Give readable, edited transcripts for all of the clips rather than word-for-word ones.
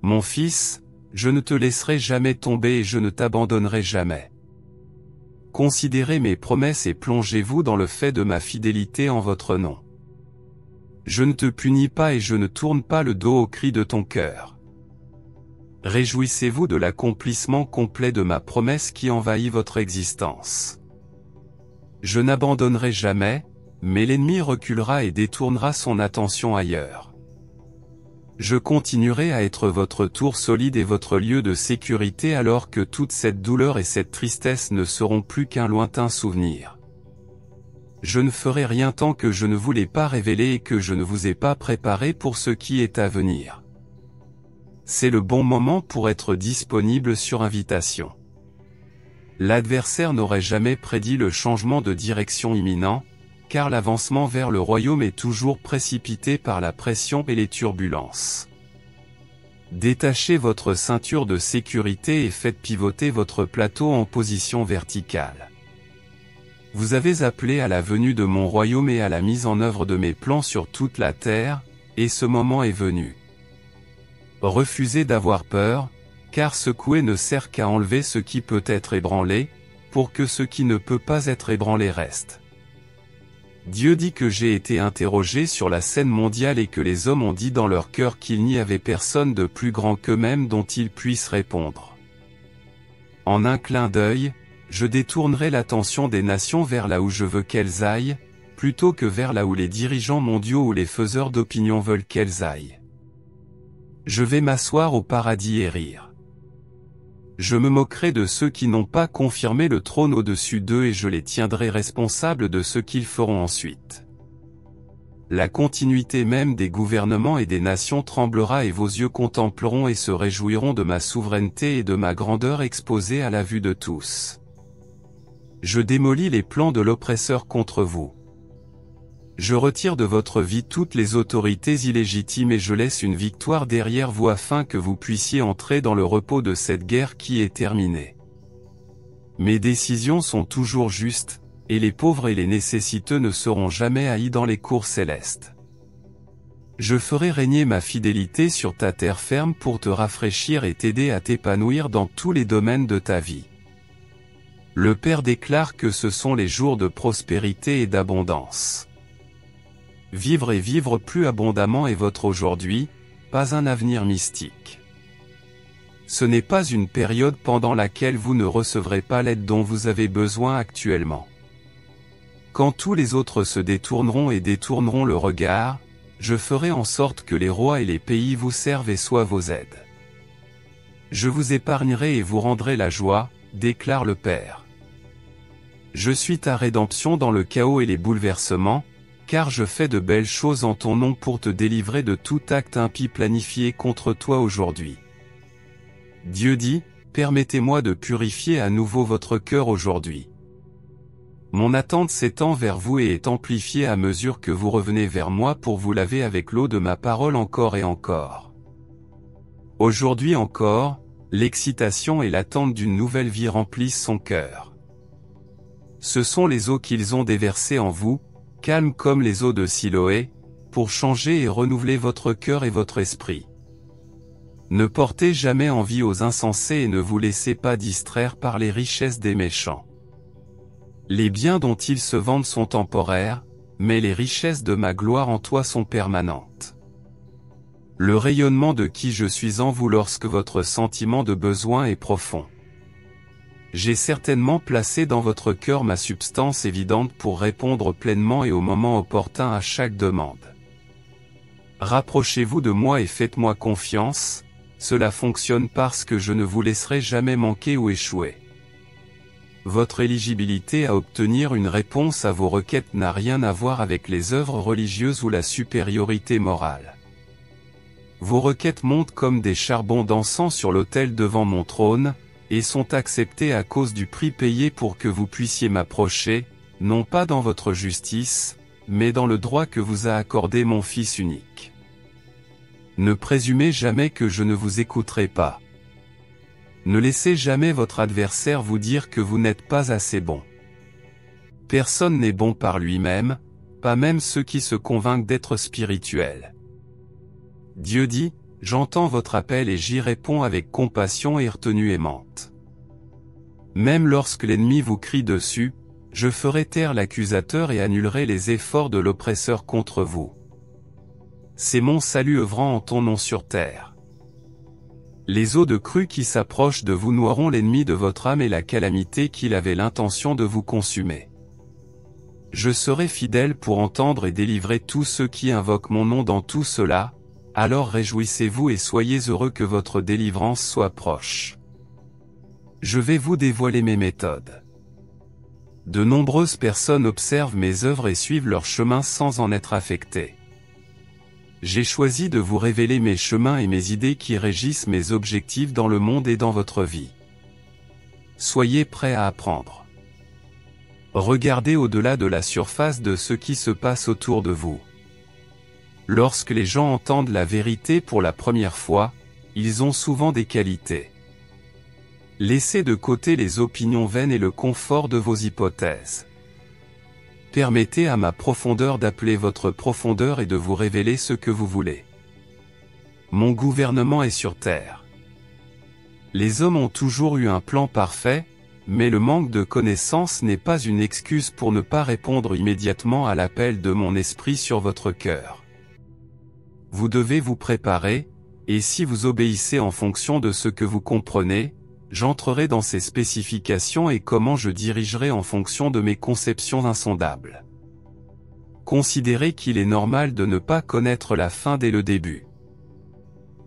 Mon fils, je ne te laisserai jamais tomber et je ne t'abandonnerai jamais. Considérez mes promesses et plongez-vous dans le fait de ma fidélité en votre nom. Je ne te punis pas et je ne tourne pas le dos aux cris de ton cœur. Réjouissez-vous de l'accomplissement complet de ma promesse qui envahit votre existence. Je n'abandonnerai jamais, mais l'ennemi reculera et détournera son attention ailleurs. Je continuerai à être votre tour solide et votre lieu de sécurité alors que toute cette douleur et cette tristesse ne seront plus qu'un lointain souvenir. Je ne ferai rien tant que je ne vous l'ai pas révélé et que je ne vous ai pas préparé pour ce qui est à venir. C'est le bon moment pour être disponible sur invitation. L'adversaire n'aurait jamais prédit le changement de direction imminent, car l'avancement vers le royaume est toujours précipité par la pression et les turbulences. Détachez votre ceinture de sécurité et faites pivoter votre plateau en position verticale. Vous avez appelé à la venue de mon royaume et à la mise en œuvre de mes plans sur toute la terre, et ce moment est venu. Refusez d'avoir peur, car secouer ne sert qu'à enlever ce qui peut être ébranlé, pour que ce qui ne peut pas être ébranlé reste. Dieu dit que j'ai été interrogé sur la scène mondiale et que les hommes ont dit dans leur cœur qu'il n'y avait personne de plus grand qu'eux-mêmes dont ils puissent répondre. En un clin d'œil, je détournerai l'attention des nations vers là où je veux qu'elles aillent, plutôt que vers là où les dirigeants mondiaux ou les faiseurs d'opinion veulent qu'elles aillent. Je vais m'asseoir au paradis et rire. Je me moquerai de ceux qui n'ont pas confirmé le trône au-dessus d'eux et je les tiendrai responsables de ce qu'ils feront ensuite. La continuité même des gouvernements et des nations tremblera et vos yeux contempleront et se réjouiront de ma souveraineté et de ma grandeur exposée à la vue de tous. Je démolis les plans de l'oppresseur contre vous. Je retire de votre vie toutes les autorités illégitimes et je laisse une victoire derrière vous afin que vous puissiez entrer dans le repos de cette guerre qui est terminée. Mes décisions sont toujours justes, et les pauvres et les nécessiteux ne seront jamais haïs dans les cours célestes. Je ferai régner ma fidélité sur ta terre ferme pour te rafraîchir et t'aider à t'épanouir dans tous les domaines de ta vie. Le Père déclare que ce sont les jours de prospérité et d'abondance. Vivre et vivre plus abondamment est votre aujourd'hui, pas un avenir mystique. Ce n'est pas une période pendant laquelle vous ne recevrez pas l'aide dont vous avez besoin actuellement. Quand tous les autres se détourneront et détourneront le regard, je ferai en sorte que les rois et les pays vous servent et soient vos aides. Je vous épargnerai et vous rendrai la joie, déclare le Père. Je suis ta rédemption dans le chaos et les bouleversements, car je fais de belles choses en ton nom pour te délivrer de tout acte impie planifié contre toi aujourd'hui. Dieu dit, permettez-moi de purifier à nouveau votre cœur aujourd'hui. Mon attente s'étend vers vous et est amplifiée à mesure que vous revenez vers moi pour vous laver avec l'eau de ma parole encore et encore. Aujourd'hui encore, l'excitation et l'attente d'une nouvelle vie remplissent son cœur. Ce sont les eaux qu'ils ont déversées en vous, calmes comme les eaux de Siloé, pour changer et renouveler votre cœur et votre esprit. Ne portez jamais envie aux insensés et ne vous laissez pas distraire par les richesses des méchants. Les biens dont ils se vantent sont temporaires, mais les richesses de ma gloire en toi sont permanentes. Le rayonnement de qui je suis en vous lorsque votre sentiment de besoin est profond. J'ai certainement placé dans votre cœur ma substance évidente pour répondre pleinement et au moment opportun à chaque demande. Rapprochez-vous de moi et faites-moi confiance, cela fonctionne parce que je ne vous laisserai jamais manquer ou échouer. Votre éligibilité à obtenir une réponse à vos requêtes n'a rien à voir avec les œuvres religieuses ou la supériorité morale. Vos requêtes montent comme des charbons d'encens sur l'autel devant mon trône, et sont acceptés à cause du prix payé pour que vous puissiez m'approcher, non pas dans votre justice, mais dans le droit que vous a accordé mon Fils unique. Ne présumez jamais que je ne vous écouterai pas. Ne laissez jamais votre adversaire vous dire que vous n'êtes pas assez bon. Personne n'est bon par lui-même, pas même ceux qui se convainquent d'être spirituels. Dieu dit, j'entends votre appel et j'y réponds avec compassion et retenue aimante. Même lorsque l'ennemi vous crie dessus, je ferai taire l'accusateur et annulerai les efforts de l'oppresseur contre vous. C'est mon salut œuvrant en ton nom sur terre. Les eaux de crue qui s'approchent de vous noieront l'ennemi de votre âme et la calamité qu'il avait l'intention de vous consumer. Je serai fidèle pour entendre et délivrer tous ceux qui invoquent mon nom dans tout cela, alors réjouissez-vous et soyez heureux que votre délivrance soit proche. Je vais vous dévoiler mes méthodes. De nombreuses personnes observent mes œuvres et suivent leur chemin sans en être affectées. J'ai choisi de vous révéler mes chemins et mes idées qui régissent mes objectifs dans le monde et dans votre vie. Soyez prêts à apprendre. Regardez au-delà de la surface de ce qui se passe autour de vous. Lorsque les gens entendent la vérité pour la première fois, ils ont souvent des qualités. Laissez de côté les opinions vaines et le confort de vos hypothèses. Permettez à ma profondeur d'appeler votre profondeur et de vous révéler ce que vous voulez. Mon gouvernement est sur terre. Les hommes ont toujours eu un plan parfait, mais le manque de connaissances n'est pas une excuse pour ne pas répondre immédiatement à l'appel de mon esprit sur votre cœur. Vous devez vous préparer, et si vous obéissez en fonction de ce que vous comprenez, j'entrerai dans ces spécifications et comment je dirigerai en fonction de mes conceptions insondables. Considérez qu'il est normal de ne pas connaître la fin dès le début.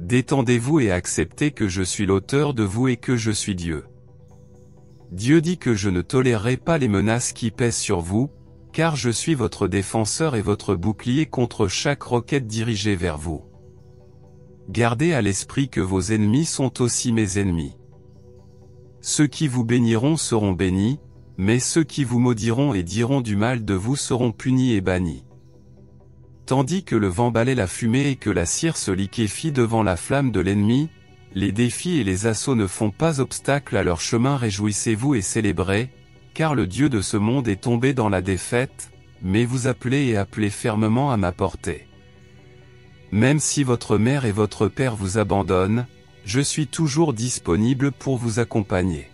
Détendez-vous et acceptez que je suis l'auteur de vous et que je suis Dieu. Dieu dit que je ne tolérerai pas les menaces qui pèsent sur vous, car je suis votre défenseur et votre bouclier contre chaque requête dirigée vers vous. Gardez à l'esprit que vos ennemis sont aussi mes ennemis. Ceux qui vous béniront seront bénis, mais ceux qui vous maudiront et diront du mal de vous seront punis et bannis. Tandis que le vent balaie la fumée et que la cire se liquéfie devant la flamme de l'ennemi, les défis et les assauts ne font pas obstacle à leur chemin. Réjouissez-vous et célébrez, car le Dieu de ce monde est tombé dans la défaite, mais vous appelez et appelez fermement à ma portée. Même si votre mère et votre père vous abandonnent, je suis toujours disponible pour vous accompagner.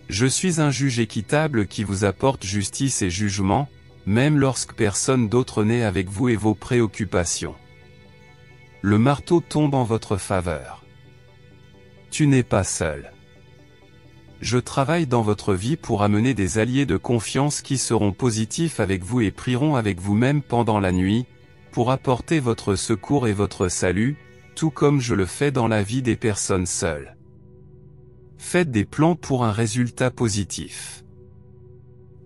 Je suis un juge équitable qui vous apporte justice et jugement, même lorsque personne d'autre n'est avec vous et vos préoccupations. Le marteau tombe en votre faveur. Tu n'es pas seul. Je travaille dans votre vie pour amener des alliés de confiance qui seront positifs avec vous et prieront avec vous-même pendant la nuit, pour apporter votre secours et votre salut, tout comme je le fais dans la vie des personnes seules. Faites des plans pour un résultat positif.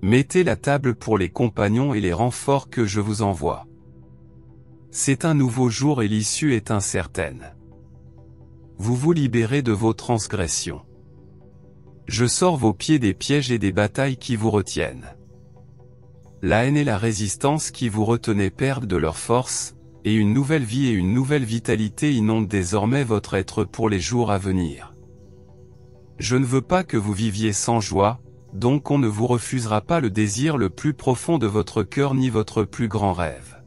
Mettez la table pour les compagnons et les renforts que je vous envoie. C'est un nouveau jour et l'issue est incertaine. Vous vous libérez de vos transgressions. Je sors vos pieds des pièges et des batailles qui vous retiennent. La haine et la résistance qui vous retenaient perdent de leur force, et une nouvelle vie et une nouvelle vitalité inondent désormais votre être pour les jours à venir. Je ne veux pas que vous viviez sans joie, donc on ne vous refusera pas le désir le plus profond de votre cœur ni votre plus grand rêve.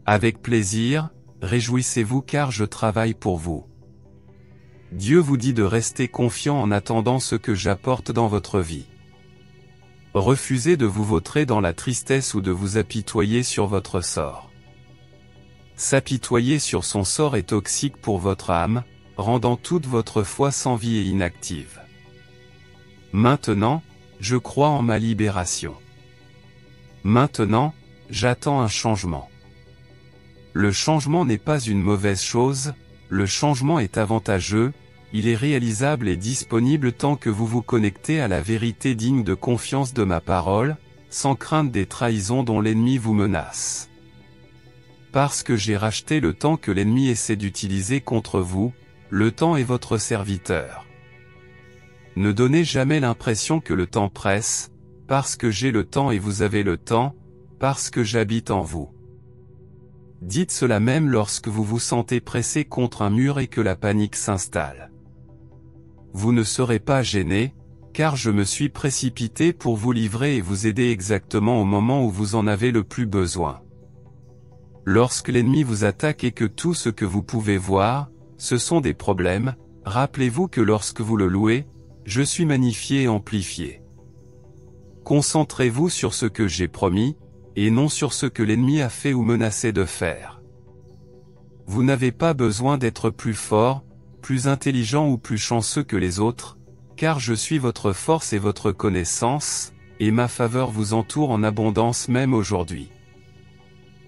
Avec plaisir, réjouissez-vous car je travaille pour vous. Dieu vous dit de rester confiant en attendant ce que j'apporte dans votre vie. Refusez de vous vautrer dans la tristesse ou de vous apitoyer sur votre sort. S'apitoyer sur son sort est toxique pour votre âme, rendant toute votre foi sans vie et inactive. Maintenant, je crois en ma libération. Maintenant, j'attends un changement. Le changement n'est pas une mauvaise chose, le changement est avantageux, il est réalisable et disponible tant que vous vous connectez à la vérité digne de confiance de ma parole, sans crainte des trahisons dont l'ennemi vous menace. Parce que j'ai racheté le temps que l'ennemi essaie d'utiliser contre vous, le temps est votre serviteur. Ne donnez jamais l'impression que le temps presse, parce que j'ai le temps et vous avez le temps, parce que j'habite en vous. Dites cela même lorsque vous vous sentez pressé contre un mur et que la panique s'installe. Vous ne serez pas gêné, car je me suis précipité pour vous livrer et vous aider exactement au moment où vous en avez le plus besoin. Lorsque l'ennemi vous attaque et que tout ce que vous pouvez voir, ce sont des problèmes, rappelez-vous que lorsque vous le louez, je suis magnifié et amplifié. Concentrez-vous sur ce que j'ai promis, et non sur ce que l'ennemi a fait ou menacé de faire. Vous n'avez pas besoin d'être plus fort, plus intelligent ou plus chanceux que les autres, car je suis votre force et votre connaissance, et ma faveur vous entoure en abondance même aujourd'hui.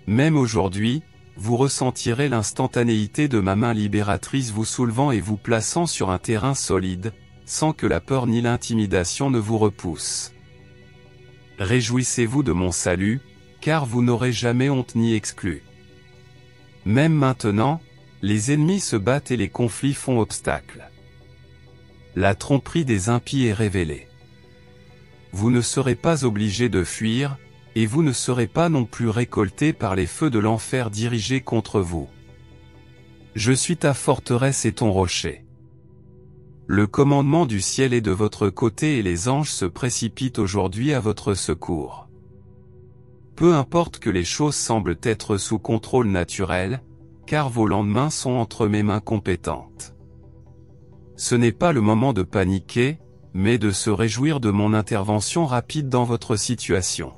Même aujourd'hui, vous ressentirez l'instantanéité de ma main libératrice vous soulevant et vous plaçant sur un terrain solide, sans que la peur ni l'intimidation ne vous repoussent. Réjouissez-vous de mon salut, car vous n'aurez jamais honte ni exclu. Même maintenant, les ennemis se battent et les conflits font obstacle. La tromperie des impies est révélée. Vous ne serez pas obligés de fuir, et vous ne serez pas non plus récoltés par les feux de l'enfer dirigés contre vous. Je suis ta forteresse et ton rocher. Le commandement du ciel est de votre côté et les anges se précipitent aujourd'hui à votre secours. Peu importe que les choses semblent être sous contrôle naturel, car vos lendemains sont entre mes mains compétentes. Ce n'est pas le moment de paniquer, mais de se réjouir de mon intervention rapide dans votre situation.